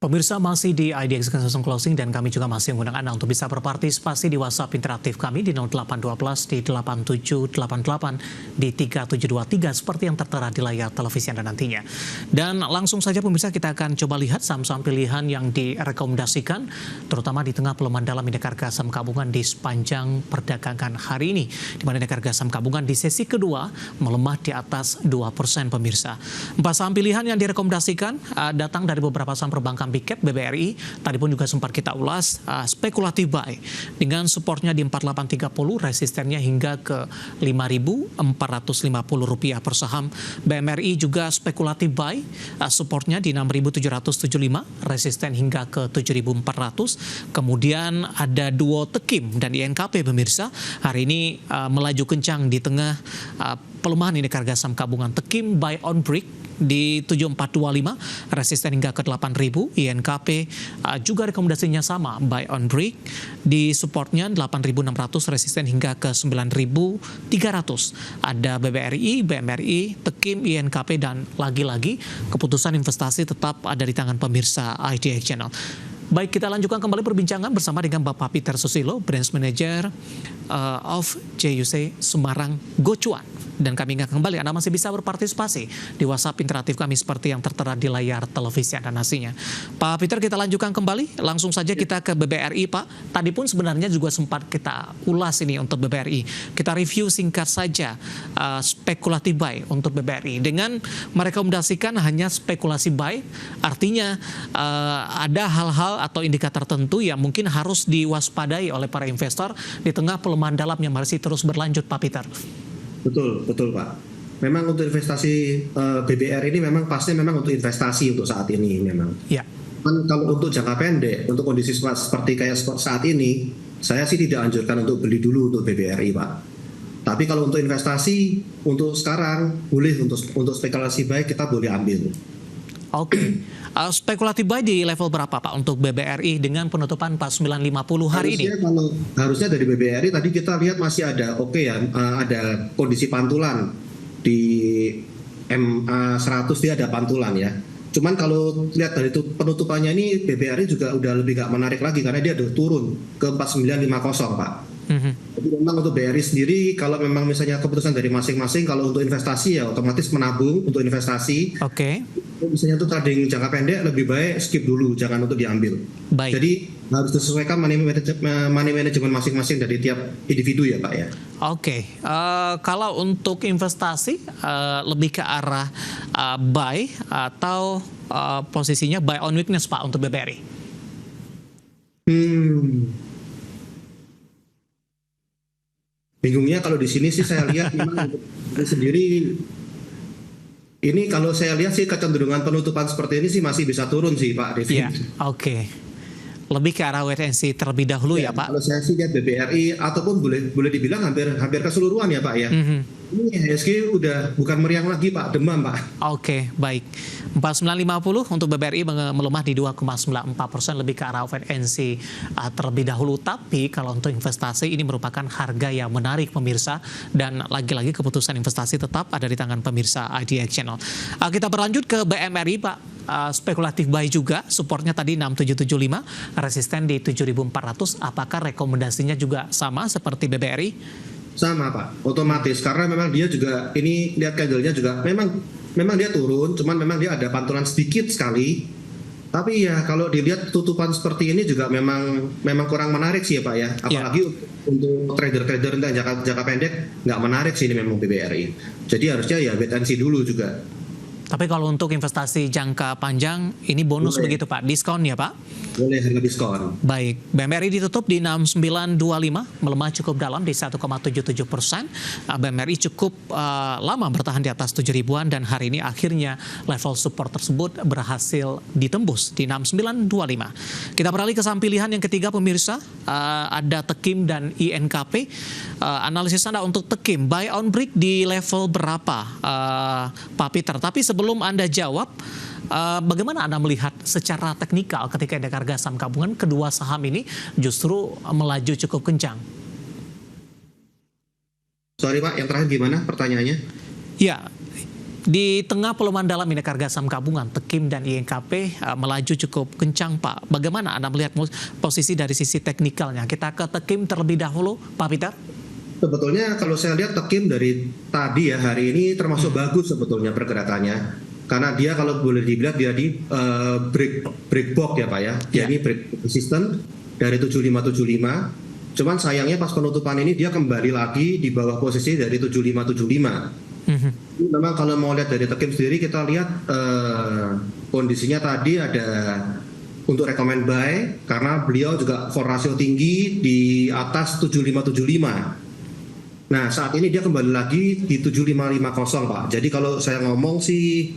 Pemirsa masih di IDX Consulting Closing dan kami juga masih mengundang Anda untuk bisa berpartisipasi di WhatsApp interaktif kami di 0812 di 8788 di 3723 seperti yang tertera di layar televisi Anda nantinya. Dan langsung saja pemirsa kita akan coba lihat saham-saham pilihan yang direkomendasikan terutama di tengah pelemahan dalam indeks harga saham gabungan di sepanjang perdagangan hari ini, di mana indeks harga saham gabungan di sesi kedua melemah di atas 2% pemirsa. 4 saham pilihan yang direkomendasikan datang dari beberapa saham perbankan Big Cap, BBRI, tadi pun juga sempat kita ulas, spekulatif buy dengan supportnya di 4830, resistennya hingga ke Rp5.450 per saham. BMRI juga spekulatif buy, supportnya di 6.775, resisten hingga ke 7.400. Kemudian ada duo Tekim dan INKP pemirsa, hari ini melaju kencang di tengah pelemahan indeks harga saham gabungan. Tekim buy on break di 7425, resisten hingga ke 8.000. INKP juga rekomendasinya sama, buy on break di supportnya 8.600, resisten hingga ke 9.300. Ada BBRI, BMRI, Tekim, INKP, dan lagi-lagi keputusan investasi tetap ada di tangan pemirsa IDX Channel. Baik, kita lanjutkan kembali perbincangan bersama dengan Bapak Peter Susilo, Branch Manager of JUC Semarang Gocuan. Dan kami ingat kembali, Anda masih bisa berpartisipasi di WhatsApp interaktif kami seperti yang tertera di layar televisi Anda nasinya. Pak Peter, kita lanjutkan kembali. Langsung saja kita ke BBRI, Pak. Tadi pun sebenarnya juga sempat kita ulas ini untuk BBRI. Kita review singkat saja spekulatif buy untuk BBRI. Dengan merekomendasikan hanya spekulasi buy, artinya ada hal-hal atau indikator tertentu yang mungkin harus diwaspadai oleh para investor di tengah pelemahan dalam yang masih terus berlanjut, Pak Peter. Betul Pak. Memang untuk investasi BBR ini memang pasti memang untuk investasi untuk saat ini memang. Ya. Kalau untuk jangka pendek, untuk kondisi seperti kayak saat ini, saya sih tidak anjurkan untuk beli dulu untuk BBRI, Pak. Tapi kalau untuk investasi, untuk sekarang boleh untuk spekulasi baik kita boleh ambil. Oke. Spekulatif buy di level berapa Pak untuk BBRI dengan penutupan 4950 hari ini? Harusnya dari BBRI tadi kita lihat masih ada ada kondisi pantulan di MA100 dia ada pantulan ya. Cuman kalau lihat dari itu penutupannya ini BBRI juga udah lebih gak menarik lagi karena dia udah turun ke 4950 Pak. Jadi memang untuk BRI sendiri kalau memang misalnya keputusan dari masing-masing, kalau untuk investasi ya otomatis menabung untuk investasi. Oke. Misalnya untuk trading jangka pendek lebih baik skip dulu, jangan untuk diambil. Baik. Jadi harus disesuaikan money management masing-masing dari tiap individu ya Pak ya. Oke. Kalau untuk investasi lebih ke arah buy atau posisinya buy on weakness Pak untuk BBRI? Bingungnya kalau di sini sih saya lihat memang sendiri ini kalau saya lihat sih kecenderungan penutupan seperti ini sih masih bisa turun sih Pak Devi. Iya, oke. Lebih ke arah wait and see terlebih dahulu ya Pak? Kalau saya sih lihat BBRI ataupun boleh dibilang hampir keseluruhan ya Pak ya. Ini IHSG udah bukan meriang lagi Pak, demam Pak. Oke, baik. 4950 untuk BBRI melemah di 2,94%, lebih ke arah wait and see terlebih dahulu. Tapi kalau untuk investasi ini merupakan harga yang menarik pemirsa, dan lagi-lagi keputusan investasi tetap ada di tangan pemirsa IDX Channel. Kita berlanjut ke BMRI Pak. Spekulatif buy juga, supportnya tadi 6775, resisten di 7400. Apakah rekomendasinya juga sama seperti BBRI? Sama Pak, otomatis karena memang dia juga ini lihat candle-nya juga memang dia turun, cuman memang dia ada pantulan sedikit sekali. Tapi ya kalau dilihat tutupan seperti ini juga memang kurang menarik sih ya Pak ya. Apalagi untuk trader-trader jangka pendek nggak menarik sih ini memang BBRI. Jadi harusnya ya wait and see dulu juga. Tapi kalau untuk investasi jangka panjang, ini bonus begitu Pak, diskon ya Pak? Boleh harga diskon. Baik, BMRI ditutup di 6925, melemah cukup dalam di 1,77%. BMRI cukup lama bertahan di atas 7.000-an dan hari ini akhirnya level support tersebut berhasil ditembus di 6925. Kita beralih ke saham pilihan yang ketiga pemirsa, ada Tekim dan INKP. Analisis Anda untuk Tekim, buy on break di level berapa Pak Peter? Tapi sebelum Anda jawab, bagaimana Anda melihat secara teknikal ketika indeks harga saham gabungan kedua saham ini justru melaju cukup kencang? Sorry Pak, yang terakhir gimana pertanyaannya? Ya, Di tengah pelemahan dalam indeks harga saham gabungan, Tekim dan INKP melaju cukup kencang, Pak. Bagaimana Anda melihat posisi dari sisi teknikalnya? Kita ke Tekim terlebih dahulu, Pak Peter. Sebetulnya kalau saya lihat Tekim dari tadi ya, hari ini termasuk bagus sebetulnya pergerakannya. Karena dia kalau boleh dibilang dia di break box ya Pak ya. Dia ini break resistant dari 7575. Cuman sayangnya pas penutupan ini dia kembali lagi di bawah posisi dari 7575. Memang kalau mau lihat dari Tekim sendiri, kita lihat kondisinya tadi ada untuk recommend buy karena beliau juga core ratio tinggi di atas 7575. Nah saat ini dia kembali lagi di 7550 Pak. Jadi kalau saya ngomong sih,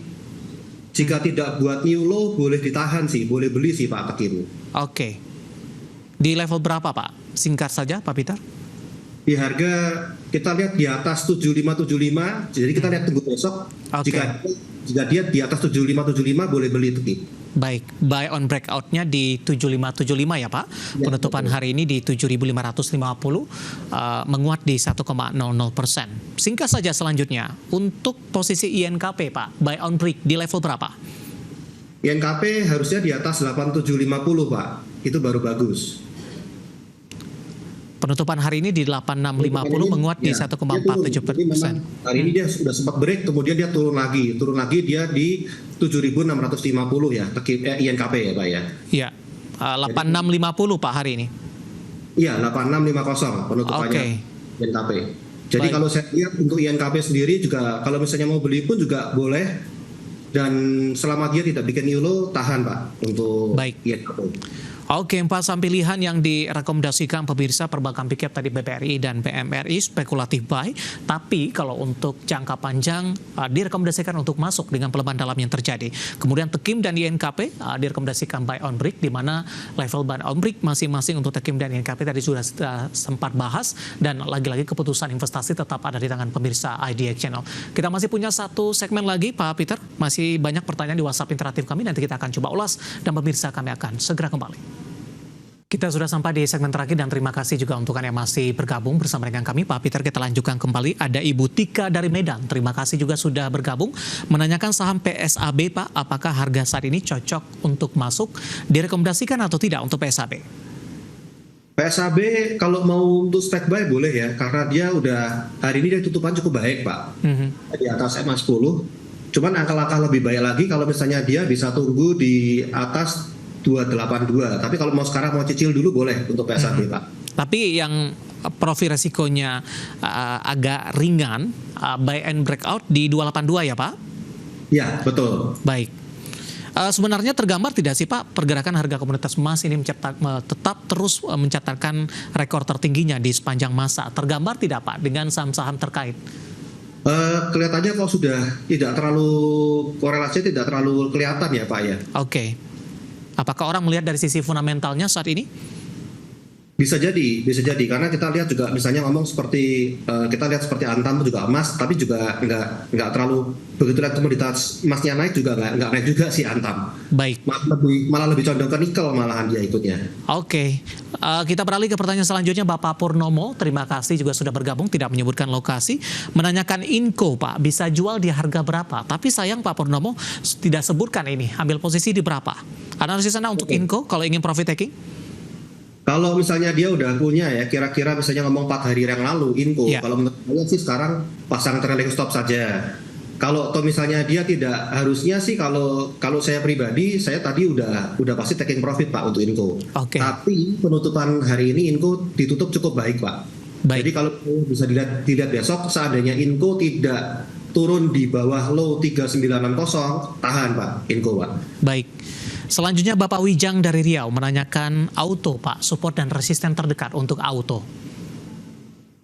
jika tidak buat new low boleh ditahan sih, boleh beli sih Pak Tekim. Oke. Di level berapa Pak? Singkat saja Pak Peter. Di harga kita lihat di atas 7575, jadi kita lihat tunggu besok. Jika dia di atas 7575 boleh beli Tekim. Baik, buy on breakout-nya di 7575 ya Pak. Ya, penutupan betul. Hari ini di 7550, menguat di 1,00%. Singkat saja selanjutnya, untuk posisi INKP Pak, buy on break di level berapa? INKP harusnya di atas 8750 Pak, itu baru bagus. Penutupan hari ini di 8650 menguat di 1,47%. Hari ini dia sudah sempat break, kemudian dia turun lagi dia di 7.650 ya, INKP ya Pak ya. Iya, 8650 Pak hari ini. Iya, 8650 penutupannya INKP. Jadi kalau saya lihat untuk INKP sendiri juga, kalau misalnya mau beli pun juga boleh, dan selama dia tidak bikin new low, tahan Pak untuk INKP. Oke, 4 saham pilihan yang direkomendasikan pemirsa perbankan pikir tadi BBRI dan BMRI spekulatif buy, tapi kalau untuk jangka panjang direkomendasikan untuk masuk dengan pelemahan dalam yang terjadi. Kemudian Tekim dan INKP direkomendasikan buy on break, di mana level buy on break masing-masing untuk Tekim dan INKP tadi sudah sempat bahas, dan lagi-lagi keputusan investasi tetap ada di tangan pemirsa IDX Channel. Kita masih punya satu segmen lagi Pak Peter, masih banyak pertanyaan di WhatsApp interaktif kami, nanti kita akan coba ulas dan pemirsa kami akan segera kembali. Kita sudah sampai di segmen terakhir dan terima kasih juga untuk Anda yang masih bergabung bersama dengan kami. Pak Peter, kita lanjutkan kembali. Ada Ibu Tika dari Medan. Terima kasih juga sudah bergabung. Menanyakan saham PSAB Pak, apakah harga saat ini cocok untuk masuk? Direkomendasikan atau tidak untuk PSAB? PSAB kalau mau untuk spek buy boleh ya, karena dia udah hari ini dia tutupan cukup baik Pak. Di atas MA10. Cuman angka-angka lebih baik lagi kalau misalnya dia bisa tunggu di atas 282, tapi kalau mau sekarang mau cicil dulu boleh untuk PSAB Pak. Tapi yang profil resikonya agak ringan, buy and breakout di 282 ya Pak? Ya betul. Baik. Sebenarnya tergambar tidak sih Pak pergerakan harga komoditas emas ini tetap terus mencatatkan rekor tertingginya di sepanjang masa? Tergambar tidak Pak dengan saham-saham terkait? Kelihatannya kok sudah tidak terlalu, korelasinya tidak terlalu kelihatan ya Pak ya. Oke. Apakah orang melihat dari sisi fundamentalnya saat ini? Bisa jadi karena kita lihat juga misalnya ngomong seperti kita lihat seperti Antam juga emas, tapi juga nggak terlalu begitu lihat komoditas emasnya naik juga nggak naik juga sih Antam. Baik. Malah lebih condong ke nikel malahan dia ikutnya. Oke. Kita beralih ke pertanyaan selanjutnya, Bapak Purnomo. Terima kasih juga sudah bergabung, tidak menyebutkan lokasi. Menanyakan Inco Pak, bisa jual di harga berapa? Tapi sayang Pak Purnomo tidak sebutkan ini, ambil posisi di berapa? Analisis Anda untuk Inco kalau ingin profit taking? Kalau misalnya dia udah punya ya, kira-kira misalnya ngomong 4 hari yang lalu Inco, kalau menurut saya sih sekarang pasang trailing stop saja. Kalau misalnya dia tidak, harusnya sih kalau saya pribadi, saya tadi udah pasti taking profit Pak untuk Inco. Tapi penutupan hari ini Inco ditutup cukup baik Pak. Jadi kalau bisa dilihat besok, seandainya Inco tidak turun di bawah low 3960, tahan Pak Inco Pak. Baik. Selanjutnya Bapak Wijang dari Riau menanyakan auto Pak, support dan resisten terdekat untuk auto.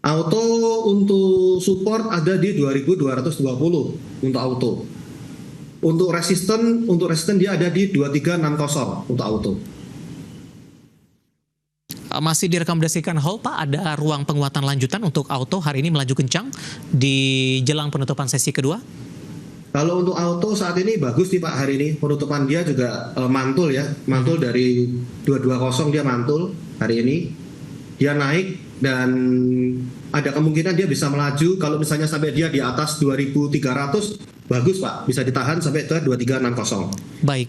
Auto untuk support ada di 2220 untuk auto. Untuk resisten dia ada di 2360 untuk auto. Masih direkomendasikan hold Pak, ada ruang penguatan lanjutan untuk auto hari ini melaju kencang di jelang penutupan sesi kedua. Kalau untuk auto saat ini bagus nih Pak, hari ini penutupan dia juga mantul ya, mantul dari 220 dia mantul hari ini, dia naik dan ada kemungkinan dia bisa melaju kalau misalnya sampai dia di atas 2300 bagus Pak, bisa ditahan sampai ke 2360. Baik.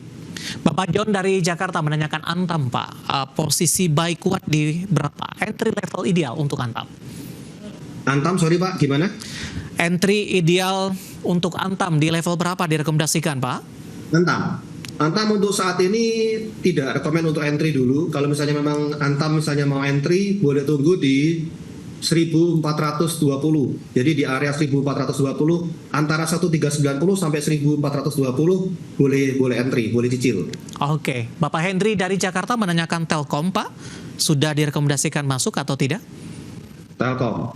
Bapak John dari Jakarta menanyakan Antam Pak, posisi buy kuat di berapa? Entry level ideal untuk Antam. Antam, sorry Pak, gimana? Entry ideal untuk Antam di level berapa direkomendasikan Pak? Antam untuk saat ini tidak rekomend untuk entry dulu. Kalau misalnya memang Antam misalnya mau entry, boleh tunggu di 1420. Jadi di area 1420 antara 1390 sampai 1420 boleh entry, boleh cicil. Oke, Bapak Hendri dari Jakarta menanyakan Telkom Pak, sudah direkomendasikan masuk atau tidak? Telkom.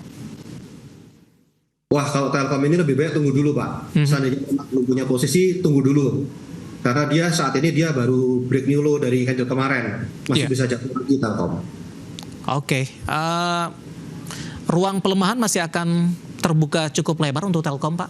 Wah, kalau Telkom ini lebih baik tunggu dulu Pak. Seandainya belum punya posisi, tunggu dulu. Karena dia saat ini dia baru break new low dari candle kemarin. Masih bisa jatuh lagi Telkom. Oke. Ruang pelemahan masih akan terbuka cukup lebar untuk Telkom, Pak?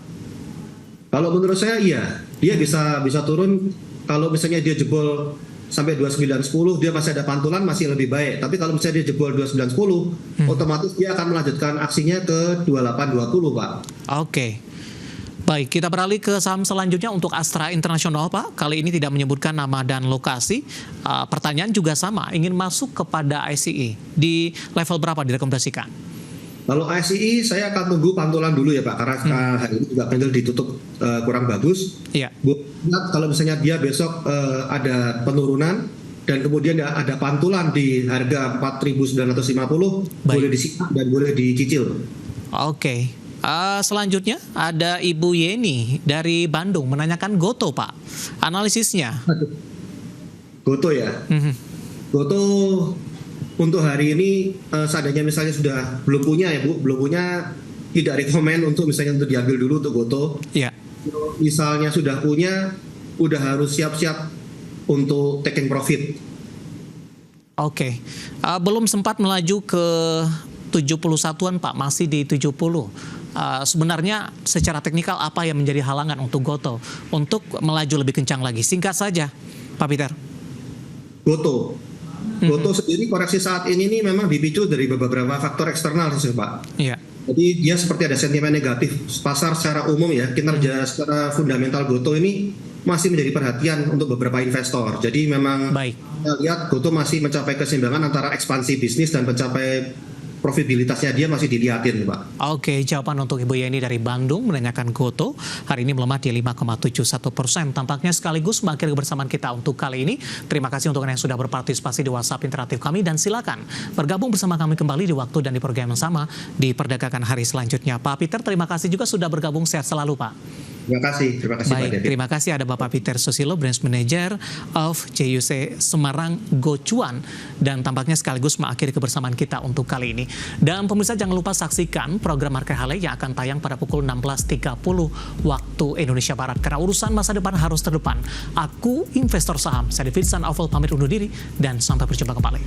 Kalau menurut saya iya, dia bisa turun. Kalau misalnya dia jebol sampai 2910, dia masih ada pantulan, masih lebih baik. Tapi kalau misalnya dia jebol 2910, otomatis dia akan melanjutkan aksinya ke 2820, Pak. Oke. Baik, kita beralih ke saham selanjutnya untuk Astra International, Pak. Kali ini tidak menyebutkan nama dan lokasi. Pertanyaan juga sama, ingin masuk kepada ICE. Di level berapa direkomendasikan? Kalau ICE saya akan tunggu pantulan dulu ya Pak, karena hari ini juga candle ditutup kurang bagus. Iya. Kalau misalnya dia besok ada penurunan dan kemudian ada pantulan di harga 4.950, boleh disikat dan boleh dicicil. Oke. Selanjutnya ada Ibu Yeni dari Bandung menanyakan Goto Pak, analisisnya. Goto ya. Goto untuk hari ini seandainya misalnya sudah belum punya ya Bu, belum punya, tidak rekomen untuk misalnya untuk diambil dulu untuk Goto. Iya. Misalnya sudah punya, udah harus siap-siap untuk taking profit. Oke. Belum sempat melaju ke 71-an Pak, masih di 70. Sebenarnya secara teknikal apa yang menjadi halangan untuk Goto untuk melaju lebih kencang lagi? Singkat saja, Pak Peter. Goto sendiri koreksi saat ini nih memang dipicu dari beberapa faktor eksternal sih Pak. Iya. Jadi dia seperti ada sentimen negatif pasar secara umum ya, kinerja secara fundamental Goto ini masih menjadi perhatian untuk beberapa investor. Jadi memang kita lihat Goto masih mencapai keseimbangan antara ekspansi bisnis dan mencapai profitabilitasnya dia masih dilihatin, Pak. Oke, jawaban untuk Ibu Yeni dari Bandung menanyakan Goto hari ini melemah di 5,71%. Tampaknya sekaligus mengakhiri kebersamaan kita untuk kali ini. Terima kasih untuk Anda yang sudah berpartisipasi di WhatsApp interaktif kami dan silakan bergabung bersama kami kembali di waktu dan di program yang sama di Perdagangan hari selanjutnya. Pak Peter, terima kasih juga sudah bergabung, sehat selalu Pak. Terima kasih Baik, Pak David. Terima kasih ada Bapak Peter Susilo, Branch Manager of JUC Semarang Gocuan, dan tampaknya sekaligus mengakhiri kebersamaan kita untuk kali ini. Dan pemirsa jangan lupa saksikan program Market Hale yang akan tayang pada pukul 16.30 waktu Indonesia Barat. Karena urusan masa depan harus terdepan. Aku investor saham, saya David San Oval pamit undur diri dan sampai berjumpa kembali.